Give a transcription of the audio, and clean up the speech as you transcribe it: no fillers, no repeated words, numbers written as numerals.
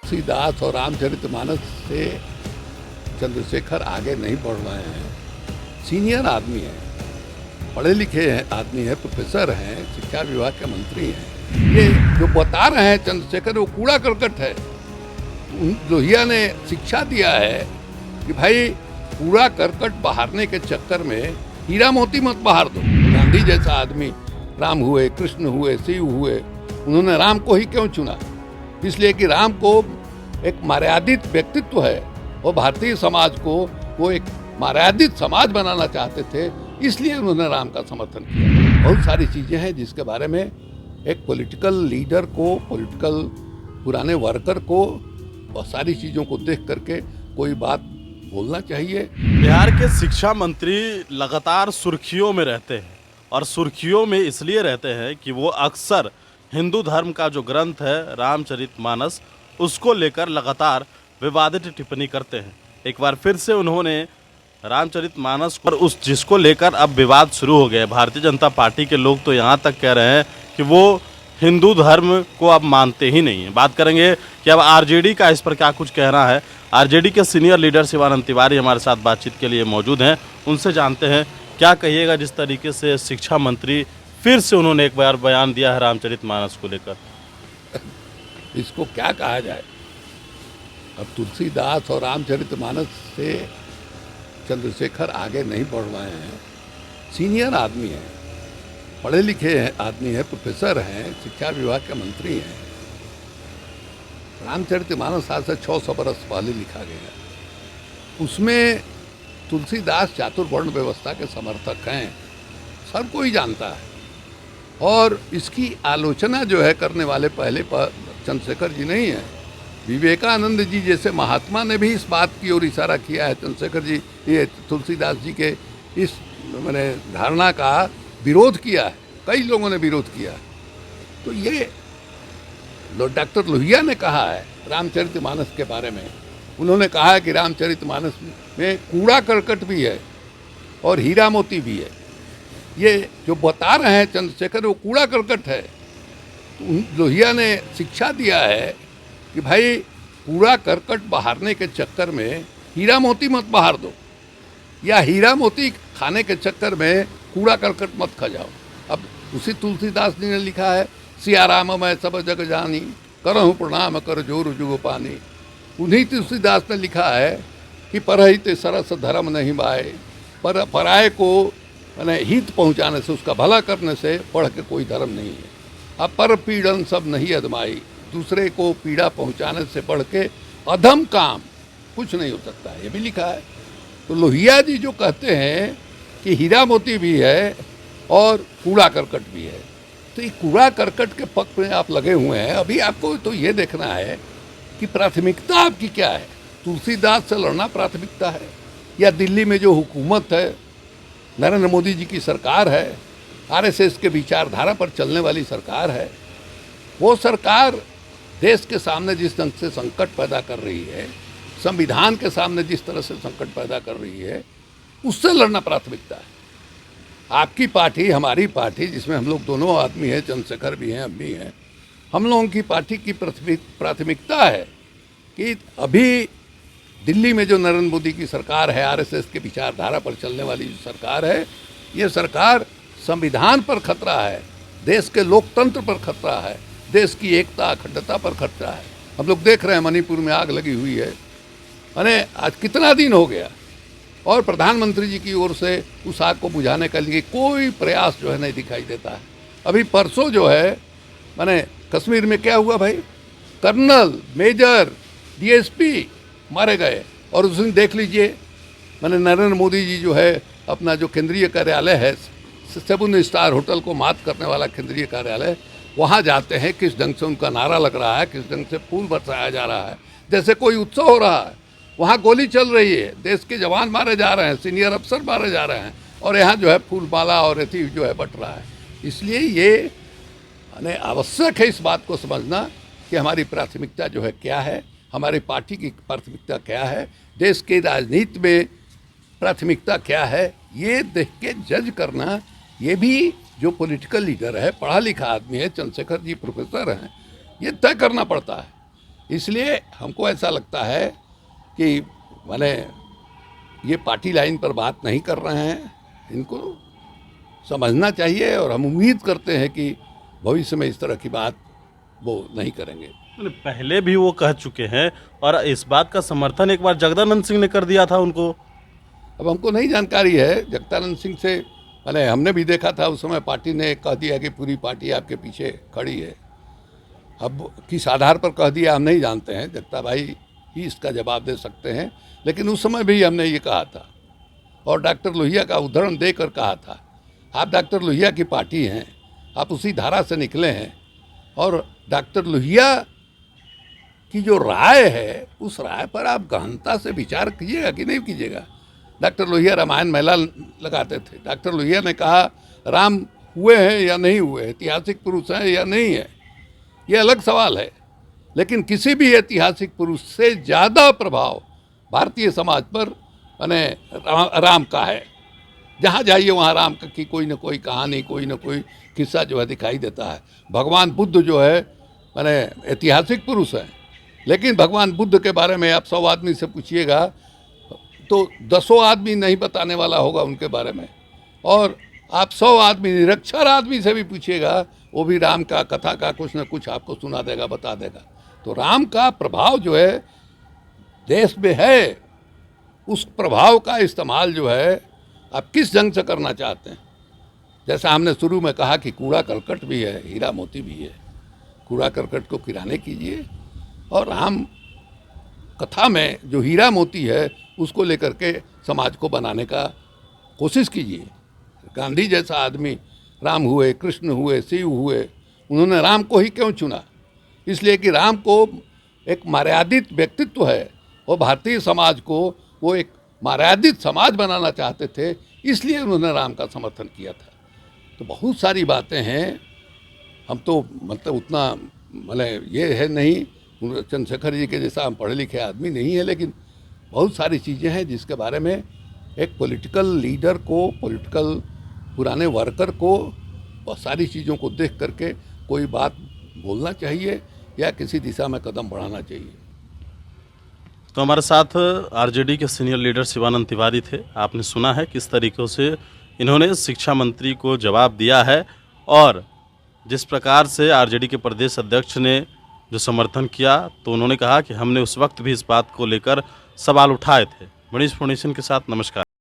तुलसीदास और रामचरितमानस से चंद्रशेखर आगे नहीं बढ़ रहे हैं। सीनियर आदमी है, पढ़े लिखे हैं आदमी है, प्रोफेसर हैं, शिक्षा विभाग के मंत्री हैं। ये जो बता रहे हैं चंद्रशेखर वो कूड़ा करकट है। लोहिया ने शिक्षा दिया है कि भाई कूड़ा करकट बहारने के चक्कर में हीरा मोती मत बहार दो। गांधी जैसा आदमी राम हुए, कृष्ण हुए, शिव हुए, उन्होंने राम को ही क्यों चुना? इसलिए कि राम को एक मर्यादित व्यक्तित्व है और भारतीय समाज को वो एक मर्यादित समाज बनाना चाहते थे, इसलिए उन्होंने राम का समर्थन किया। बहुत सारी चीज़ें हैं जिसके बारे में एक पॉलिटिकल लीडर को, पॉलिटिकल पुराने वर्कर को बहुत सारी चीज़ों को देख करके कोई बात बोलना चाहिए। बिहार के शिक्षा मंत्री लगातार सुर्खियों में रहते हैं और सुर्खियों में इसलिए रहते हैं कि वो अक्सर हिंदू धर्म का जो ग्रंथ है रामचरितमानस, उसको लेकर लगातार विवादित टिप्पणी करते हैं। एक बार फिर से उन्होंने रामचरितमानस पर जिसको लेकर अब विवाद शुरू हो गया। भारतीय जनता पार्टी के लोग तो यहाँ तक कह रहे हैं कि वो हिंदू धर्म को अब मानते ही नहीं हैं। बात करेंगे कि अब आरजेडी का इस पर क्या कुछ कहना है। आरजेडी के सीनियर लीडर शिवानंद तिवारी हमारे साथ बातचीत के लिए मौजूद हैं, उनसे जानते हैं क्या कहिएगा जिस तरीके से शिक्षा मंत्री फिर से उन्होंने एक बार बयान दिया है रामचरितमानस को लेकर। इसको क्या कहा जाए? अब तुलसीदास और रामचरितमानस से चंद्रशेखर आगे नहीं बढ़ रहे हैं। सीनियर आदमी हैं, पढ़े लिखे हैं आदमी है, प्रोफेसर हैं, शिक्षा विभाग के मंत्री हैं। रामचरितमानस आज से 600 बरस पहले लिखा गया। उसमें तुलसीदास चातुर्वर्ण व्यवस्था के समर्थक हैं, सब कोई जानता है। और इसकी आलोचना जो है करने वाले पहले चंद्रशेखर जी नहीं है, विवेकानंद जी जैसे महात्मा ने भी इस बात की ओर इशारा किया है। चंद्रशेखर जी ये तुलसीदास जी के इस मैंने धारणा का विरोध किया है, कई लोगों ने विरोध किया। तो ये डॉक्टर लोहिया ने कहा है रामचरितमानस के बारे में, उन्होंने कहा है कि रामचरितमानस में कूड़ा करकट भी है और हीरा मोती भी है। ये जो बता रहे हैं चंद्रशेखर वो कूड़ा करकट है। तो लोहिया ने शिक्षा दिया है कि भाई कूड़ा करकट बहारने के चक्कर में हीरा मोती मत बहार दो, या हीरा मोती खाने के चक्कर में कूड़ा करकट मत खा जाओ। अब उसी तुलसीदास जी ने लिखा है, सिया राम मैं सब जग जानी, करहु प्रणाम कर जोर जुगो पानी। उन्हीं तुलसीदास ने लिखा है कि परहित सरस धर्म नहीं बाए, पर पराये को मैंने हित पहुँचाने से, उसका भला करने से पढ़ के कोई धर्म नहीं है। अब पर पीड़न सब नहीं अदमाई, दूसरे को पीड़ा पहुँचाने से बढ़ के अधम काम कुछ नहीं हो सकता है, ये भी लिखा है। तो लोहिया जी जो कहते हैं कि हीरा मोती भी है और कूड़ा करकट भी है, तो ये कूड़ा करकट के पक्ष में आप लगे हुए हैं। अभी आपको तो ये देखना है कि प्राथमिकता आपकी क्या है। तुलसीदास से लड़ना प्राथमिकता है, या दिल्ली में जो हुकूमत है, नरेंद्र मोदी जी की सरकार है, आरएसएस के विचारधारा पर चलने वाली सरकार है, वो सरकार देश के सामने जिस ढंग से संकट पैदा कर रही है, संविधान के सामने जिस तरह से संकट पैदा कर रही है, उससे लड़ना प्राथमिकता है। आपकी पार्टी, हमारी पार्टी, जिसमें हम लोग दोनों आदमी हैं, चंद्रशेखर भी हैं, हम भी हैं, हम लोगों की पार्टी की प्राथमिकता है कि अभी दिल्ली में जो नरेंद्र मोदी की सरकार है, आरएसएस के विचारधारा पर चलने वाली जो सरकार है, ये सरकार संविधान पर खतरा है, देश के लोकतंत्र पर खतरा है, देश की एकता अखंडता पर खतरा है। हम लोग देख रहे हैं मणिपुर में आग लगी हुई है, मैंने आज कितना दिन हो गया, और प्रधानमंत्री जी की ओर से उस आग को बुझाने के लिए कोई प्रयास जो है नहीं दिखाई देता है। अभी परसों जो है मैंने कश्मीर में क्या हुआ भाई, कर्नल, मेजर, डीएसपी मारे गए। और उस दिन देख लीजिए, मैंने नरेंद्र मोदी जी जो है अपना जो केंद्रीय कार्यालय है, 7 स्टार होटल को मात करने वाला केंद्रीय कार्यालय, वहाँ जाते हैं, किस ढंग से उनका नारा लग रहा है, किस ढंग से फूल बरसाया जा रहा है, जैसे कोई उत्सव हो रहा है। वहाँ गोली चल रही है, देश के जवान मारे जा रहे हैं, सीनियर अफसर मारे जा रहे हैं, और यहाँ जो है फूलमाला और अथी जो है बट रहा है। इसलिए ये आवश्यक है इस बात को समझना कि हमारी प्राथमिकता जो है क्या है, हमारी पार्टी की प्राथमिकता क्या है, देश की राजनीति में प्राथमिकता क्या है, ये देख के जज करना, ये भी जो पॉलिटिकल लीडर है, पढ़ा लिखा आदमी है, चंद्रशेखर जी प्रोफेसर हैं, ये तय करना पड़ता है। इसलिए हमको ऐसा लगता है कि माने ये पार्टी लाइन पर बात नहीं कर रहे हैं, इनको समझना चाहिए और हम उम्मीद करते हैं कि भविष्य में इस तरह की बात वो नहीं करेंगे। पहले भी वो कह चुके हैं और इस बात का समर्थन एक बार जगदानंद सिंह ने कर दिया था उनको। अब हमको नहीं जानकारी है जगदानंद सिंह से, मैंने हमने भी देखा था उस समय पार्टी ने कह दिया कि पूरी पार्टी आपके पीछे खड़ी है। अब किस आधार पर कह दिया हम नहीं जानते हैं, जगता भाई ही इसका जवाब दे सकते हैं। लेकिन उस समय भी हमने ये कहा था और डॉक्टर लोहिया का उदाहरण देकर कहा था, आप डॉक्टर लोहिया की पार्टी हैं, आप उसी धारा से निकले हैं और डॉक्टर लोहिया की जो राय है उस राय पर आप गहनता से विचार कीजिएगा कि नहीं कीजिएगा। डॉक्टर लोहिया रामायण मेला लगाते थे, डॉक्टर लोहिया ने कहा राम हुए हैं या नहीं हुए, ऐतिहासिक पुरुष हैं या नहीं है, ये अलग सवाल है। लेकिन किसी भी ऐतिहासिक पुरुष से ज़्यादा प्रभाव भारतीय समाज पर राम का है। जहाँ जाइए वहाँ राम की कोई न कोई कहानी, कोई न कोई किस्सा जो है दिखाई देता है। भगवान बुद्ध जो है ऐतिहासिक पुरुष हैं, लेकिन भगवान बुद्ध के बारे में आप 100 आदमी से पूछिएगा तो 10 आदमी नहीं बताने वाला होगा उनके बारे में, और आप 100 आदमी निरक्षर आदमी से भी पूछिएगा वो भी राम का कथा का कुछ न कुछ आपको सुना देगा, बता देगा। तो राम का प्रभाव जो है देश में है, उस प्रभाव का इस्तेमाल जो है आप किस ढंग से करना चाहते हैं। जैसा हमने शुरू में कहा कि कूड़ा करकट भी है, हीरा मोती भी है, कूड़ा करकट को किराने कीजिए और राम कथा में जो हीरा मोती है उसको लेकर के समाज को बनाने का कोशिश कीजिए। गांधी जैसा आदमी राम हुए, कृष्ण हुए, शिव हुए, उन्होंने राम को ही क्यों चुना? इसलिए कि राम को एक मर्यादित व्यक्तित्व है और भारतीय समाज को वो एक मर्यादित समाज बनाना चाहते थे, इसलिए उन्होंने राम का समर्थन किया था। तो बहुत सारी बातें हैं, हम तो मतलब उतना ये है नहीं, चंद्रशेखर जी के जैसा हम पढ़े लिखे आदमी नहीं है, लेकिन बहुत सारी चीज़ें हैं जिसके बारे में एक पॉलिटिकल लीडर को, पॉलिटिकल पुराने वर्कर को बहुत सारी चीज़ों को देख करके कोई बात बोलना चाहिए या किसी दिशा में कदम बढ़ाना चाहिए। तो हमारे साथ आरजेडी के सीनियर लीडर शिवानंद तिवारी थे। आपने सुना है किस तरीक़े से इन्होंने शिक्षा मंत्री को जवाब दिया है और जिस प्रकार से आरजेडी के प्रदेश अध्यक्ष ने जो समर्थन किया, तो उन्होंने कहा कि हमने उस वक्त भी इस बात को लेकर सवाल उठाए थे। मनीष फाउंडेशन के साथ नमस्कार।